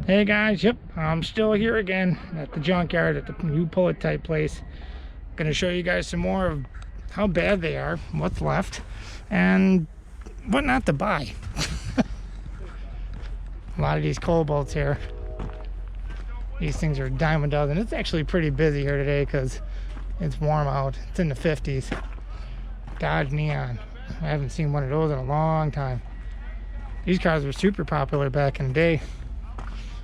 Hey guys, yep, I'm still here again at the junkyard at the new Pullet type place. Gonna show you guys some more of how bad they are, what's left, and what not to buy. A lot of these cobalts here. These things are a dime a dozen. It's actually pretty busy here today because it's warm out. It's in the 50s. Dodge Neon. I haven't seen one of those in a long time. These cars were super popular back in the day.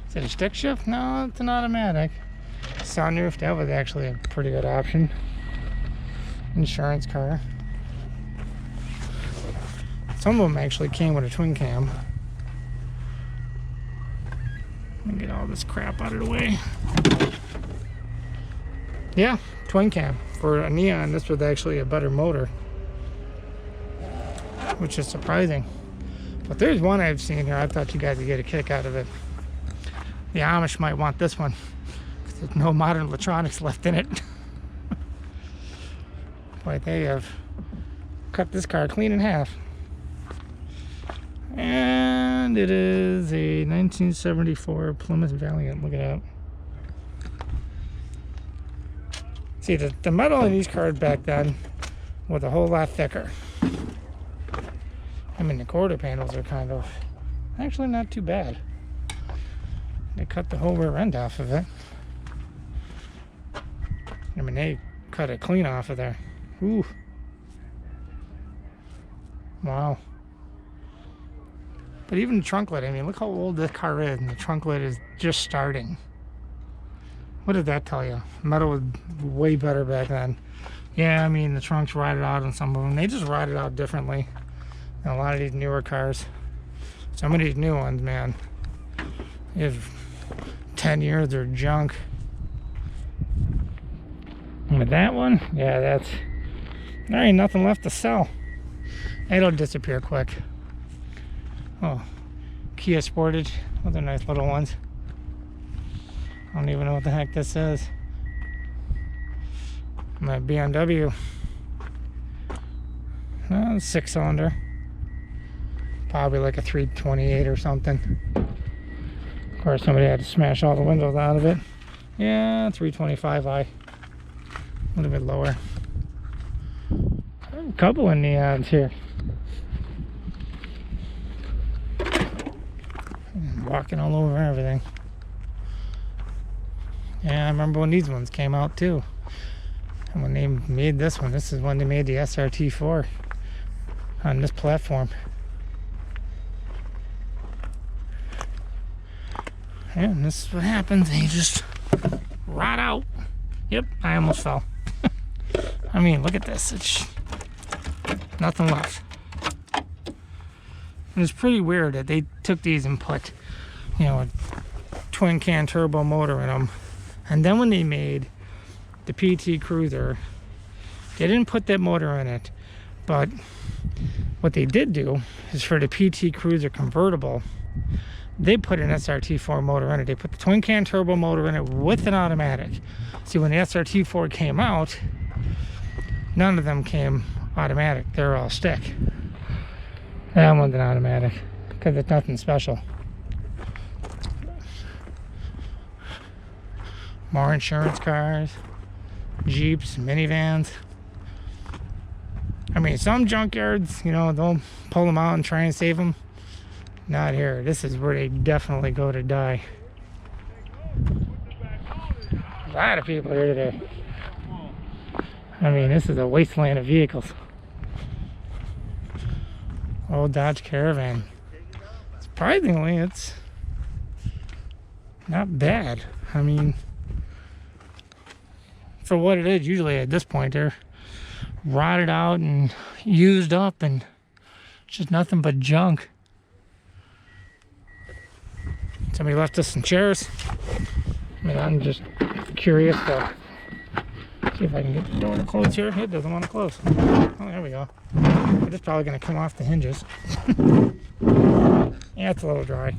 Is it a stick shift? No, it's an automatic. Sunroof, that was actually a pretty good option. Insurance car. Some of them actually came with a twin cam. Let me get all this crap out of the way. Yeah, twin cam. For a Neon, this was actually a better motor, which is surprising. But there's one I've seen here. I thought you guys would get a kick out of it. The Amish might want this one because there's no modern electronics left in it. Boy, they have cut this car clean in half. And it is a 1974 Plymouth Valiant. Look at that. See, the metal in these cars back then was a whole lot thicker. I mean, the quarter panels are kind of actually not too bad. They cut the whole rear end off of it. I mean, they cut it clean off of there. Ooh. Wow. But even the trunk lid, I mean, look how old this car is, and the trunk lid is just starting. What did that tell you? Metal was way better back then. Yeah, I mean, the trunks rotted out on some of them. They just rotted out differently than a lot of these newer cars. Some of these new ones, man, you have 10 years, they're junk. And with that one, yeah, there ain't nothing left to sell. It'll disappear quick. Oh, Kia Sportage. Oh, they're nice little ones. I don't even know what the heck this is. My BMW. No, 6-cylinder. Probably like a 328 or something. Of course, somebody had to smash all the windows out of it. Yeah, 325i. A little bit lower. A couple of Neons here. Walking all over everything. Yeah, I remember when these ones came out too. And when they made this one, this is when they made the SRT4 on this platform. Yeah, and this is what happens. They just rot out. Yep, I almost fell. I mean, look at this. It's nothing left. And it's pretty weird that they took these and put, you know, a twin can turbo motor in them. And then when they made the PT Cruiser, they didn't put that motor in it. But what they did do is for the PT Cruiser convertible, they put an SRT4 motor in it. They put the twin can turbo motor in it with an automatic. See, when the SRT4 came out, none of them came automatic. They're all stick. That one's an automatic because it's nothing special. More insurance cars, Jeeps, minivans. I mean, some junkyards, you know, they'll pull them out and try and save them. Not here. This is where they definitely go to die. A lot of people here today. I mean, this is a wasteland of vehicles. Old Dodge Caravan. Surprisingly, it's not bad. I mean, for what it is, usually at this point, they're rotted out and used up and just nothing but junk. Somebody left us some chairs. I mean, I'm just curious to see if I can get the door to close here. It doesn't want to close. Oh, there we go. But it's probably going to come off the hinges. Yeah, it's a little dry.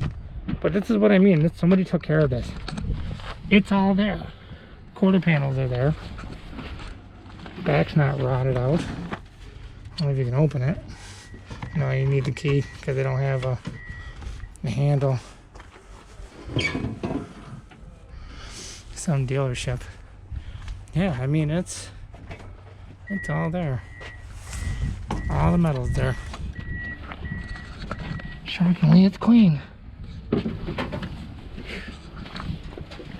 But this is what I mean. Somebody took care of this. It's all there. Quarter panels are there. Back's not rotted out. I don't know if you can open it. No, you need the key because they don't have a handle. Some dealership. Yeah, I mean it's all there. All the metal's there. Shockingly, it's clean.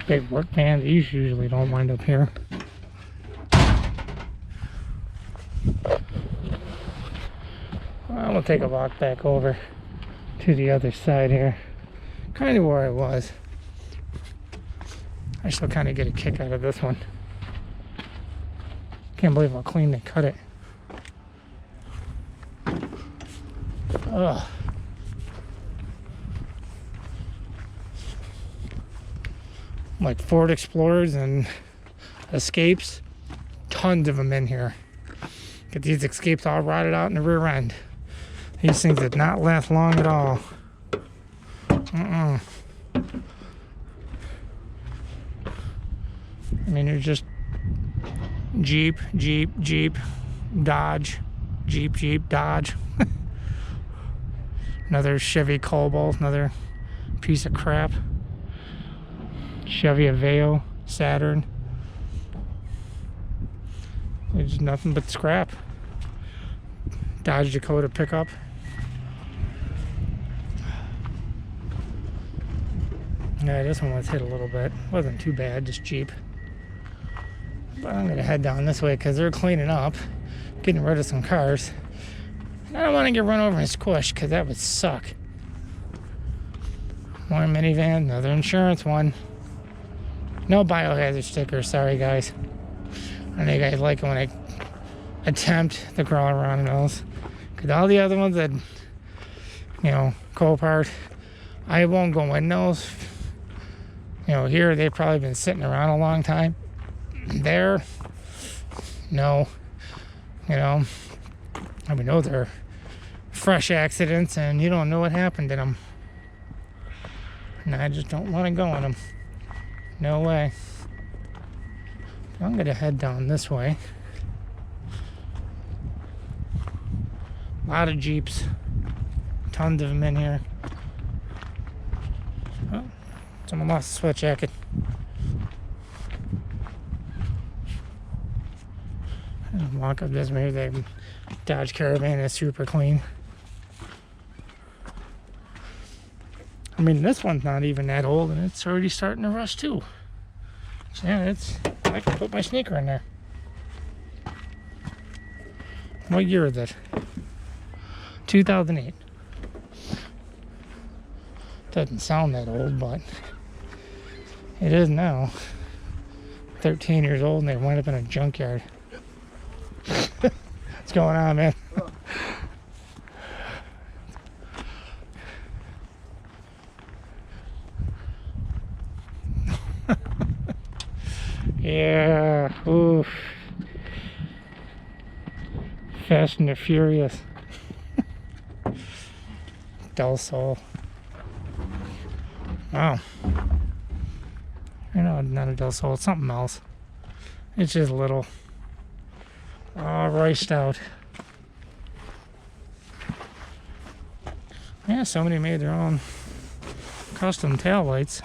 Big work van. These usually don't wind up here. I'm gonna take a walk back over to the other side here. Kind of where I was. I still kind of get a kick out of this one. Can't believe how clean they cut it. Ugh. Like Ford Explorers and Escapes. Tons of them in here. Get these Escapes all rotted out in the rear end. These things did not last long at all. I mean, they're just Jeep, Dodge, Jeep, Dodge. Another Chevy Cobalt, another piece of crap. Chevy Aveo, Saturn. There's nothing but scrap. Dodge Dakota pickup. Yeah, this one was hit a little bit. Wasn't too bad, just cheap. But I'm gonna head down this way because they're cleaning up, getting rid of some cars. I don't want to get run over and squished because that would suck. More minivan, another insurance one. No biohazard stickers, sorry guys. I know you guys like it when I attempt to crawl around in those. Because all the other ones that, you know, Copart, I won't go in those. You know, here they've probably been sitting around a long time. There, no. You know, I mean, those are fresh accidents and you don't know what happened to them. And I just don't want to go in them. No way. I'm going to head down this way. A lot of Jeeps. Tons of them in here. Oh, someone lost a sweat jacket. I'll walk up this way. The Dodge Caravan is super clean. I mean, this one's not even that old, and it's already starting to rust too. So yeah, I can put my sneaker in there. What year is it? 2008. Doesn't sound that old, but it is now. 13 years old, and they wound up in a junkyard. What's going on, man? Yeah, oof. Fast and the Furious. Del Sol. Wow. You know, not a Del Sol, it's something else. It's just little. All riced out. Yeah, somebody made their own custom taillights.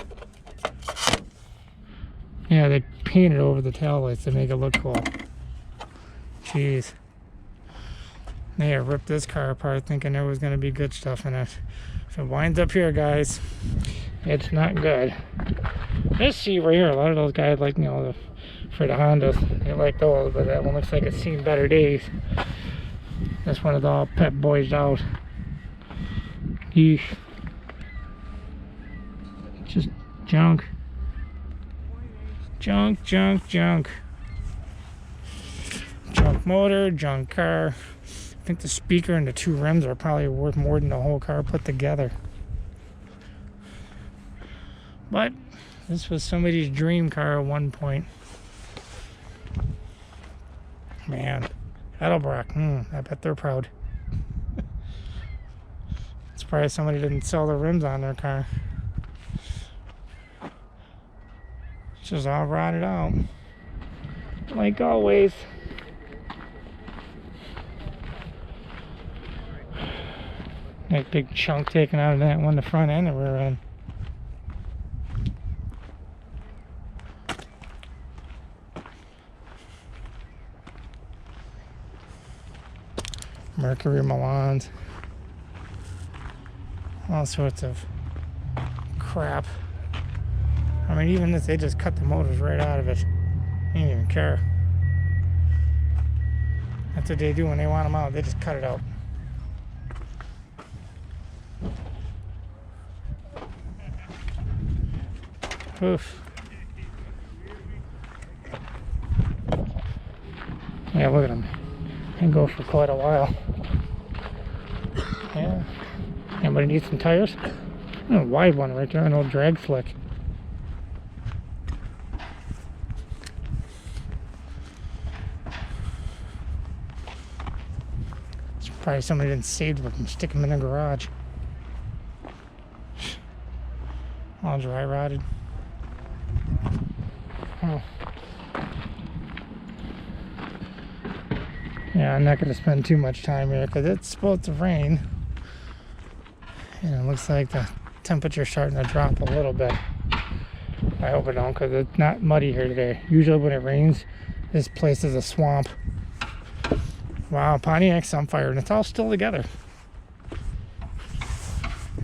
Yeah, they painted over the taillights to make it look cool. Jeez. They have ripped this car apart thinking there was going to be good stuff in it. If it winds up here, guys, it's not good. This seat right here, a lot of those guys like, you know, for the Hondas, they like those, but that one looks like it's seen better days. This one is all pep boys out. Yeesh. Just junk. Junk. Junk motor, junk car. I think the speaker and the two rims are probably worth more than the whole car put together. But this was somebody's dream car at one point. Man, Edelbrock, I bet they're proud. Surprised somebody didn't sell the rims on their car. It's just all rotted out. Like always. That big chunk taken out of that one, the front and the rear end. Mercury Milans. All sorts of crap. I mean, even if they just cut the motors right out of it, they don't even care. That's what they do when they want them out. They just cut it out. Oof. Yeah, look at them. They go for quite a while. Yeah. Anybody need some tires? A wide one right there, an old drag slick. It's probably somebody didn't save them and stick them in the garage. All dry rotted. Oh. Yeah, I'm not going to spend too much time here because it's supposed to rain. And it looks like the temperature's starting to drop a little bit. I hope it don't because it's not muddy here today. Usually when it rains, this place is a swamp. Wow, Pontiac's on fire and it's all still together.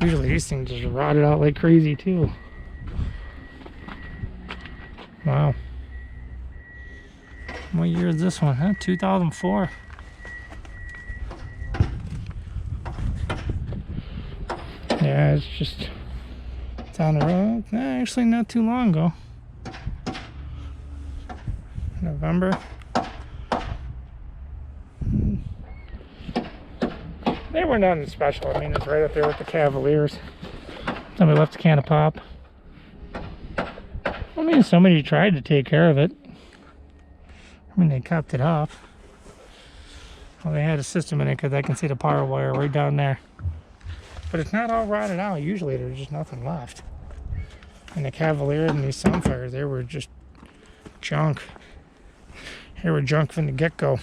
Usually these things just rotted out like crazy too. Wow. What year is this one? Huh? 2004. Yeah, it's just, it's on the road. Actually, not too long ago. November. They were nothing special. I mean, it's right up there with the Cavaliers. Somebody left a can of pop. I mean, somebody tried to take care of it. I mean, they capped it off. Well, they had a system in it because I can see the power wire right down there. But it's not all rotted out. Usually there's just nothing left. And the Cavalier and these Sunfires, they were just junk. They were junk from the get-go.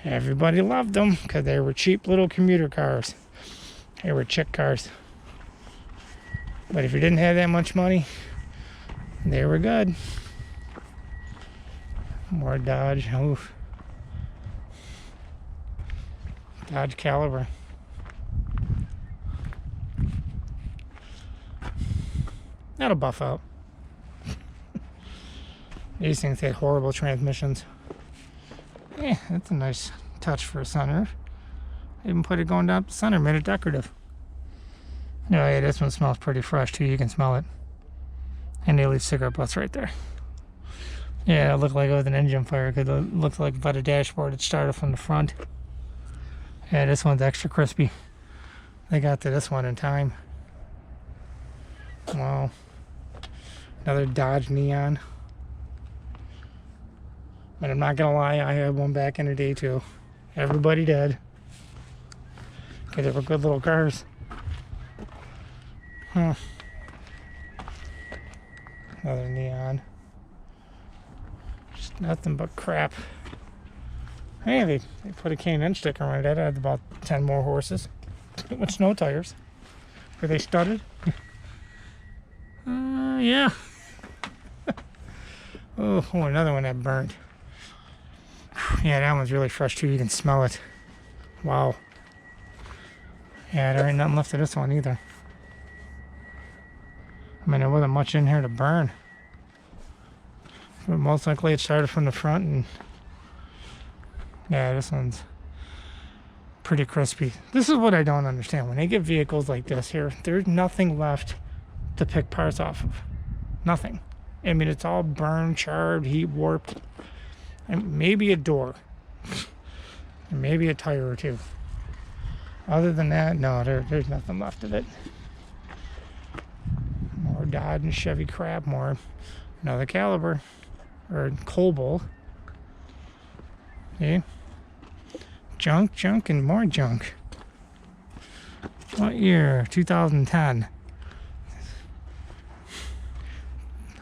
Everybody loved them because they were cheap little commuter cars. They were chick cars. But if you didn't have that much money, they were good. More Dodge. Oof. Dodge Caliber. That'll buff out. These things had horrible transmissions. Yeah, that's a nice touch for a sunroof. Even put it going down the center, made it decorative. No, yeah, this one smells pretty fresh too. You can smell it. And they leave cigarette butts right there. Yeah, it looked like it was an engine fire because it looked like by the dashboard it started from the front. Yeah, this one's extra crispy. They got to this one in time. Wow. Another Dodge Neon. But I'm not gonna lie, I had one back in the day too. Everybody did. Because they were good little cars. Huh. Another Neon. Just nothing but crap. Hey, they put a K&N sticker on it. That had about 10 more horses. With snow tires. Were they studded? Yeah. Oh, another one that burned. Yeah, that one's really fresh too. You can smell it. Wow. Yeah, there ain't nothing left of this one either. I mean, there wasn't much in here to burn. But most likely it started from the front and... Yeah, this one's pretty crispy. This is what I don't understand. When they get vehicles like this here, there's nothing left to pick parts off of. Nothing. I mean, it's all burned, charred, heat warped. And maybe a door. And maybe a tire or two. Other than that, no, there's nothing left of it. More Dodge and Chevy crap, more another Caliber. Or Cobalt. See? Junk, junk, and more junk. What year? 2010.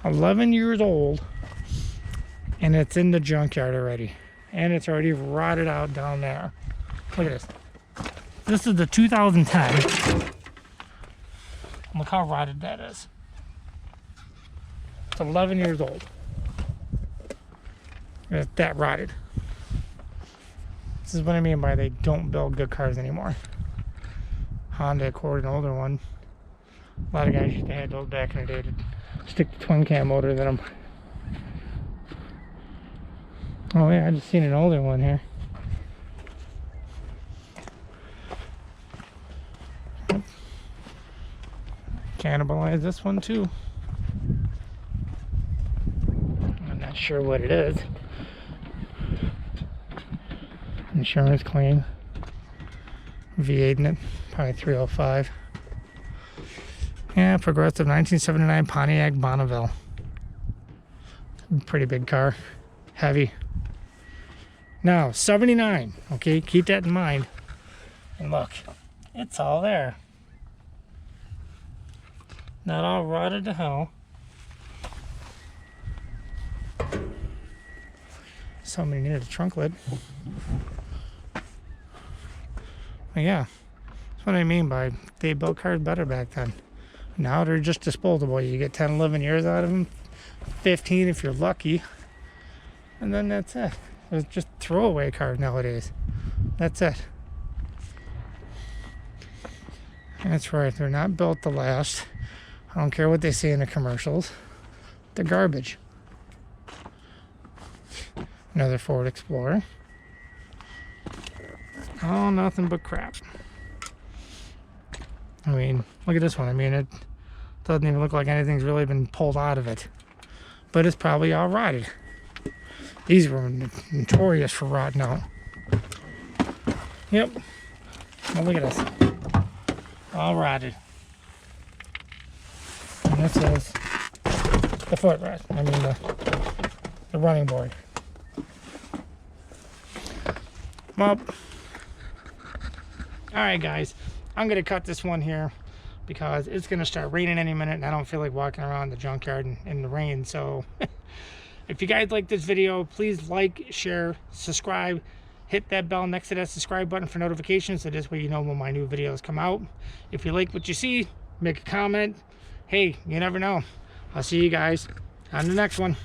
11 years old. And it's in the junkyard already. And it's already rotted out down there. Look at this. This is the 2010. Look how rotted that is. It's 11 years old. It's that rotted. This is what I mean by they don't build good cars anymore. Honda Accord, an older one. A lot of guys used to have those back in the day to stick the twin cam motors in them. Oh yeah, I just seen an older one here. Cannibalize this one too. I'm not sure what it is. Insurance claim. V8 in it, probably 305. Yeah, Progressive 1979 Pontiac Bonneville. Pretty big car, heavy. Now 79. Okay, keep that in mind. And look, it's all there. Not all rotted to hell. Somebody needed a trunk lid. But yeah, that's what I mean by they built cars better back then. Now they're just disposable. You get 10, 11 years out of them, 15 if you're lucky, and then that's it. It's just throwaway cars nowadays. That's it. That's right. They're not built to last. I don't care what they say in the commercials. They're garbage. Another Ford Explorer. Oh, nothing but crap. I mean, look at this one. I mean, it doesn't even look like anything's really been pulled out of it. But it's probably all rotted. These were notorious for rotting out. Yep. Now look at this. All rotted. And this is the footrest. I mean the running board. Well, alright guys, I'm going to cut this one here because it's going to start raining any minute and I don't feel like walking around the junkyard in the rain. So if you guys like this video, please like, share, subscribe, hit that bell next to that subscribe button for notifications so this way you know when my new videos come out. If you like what you see, make a comment. Hey, you never know. I'll see you guys on the next one.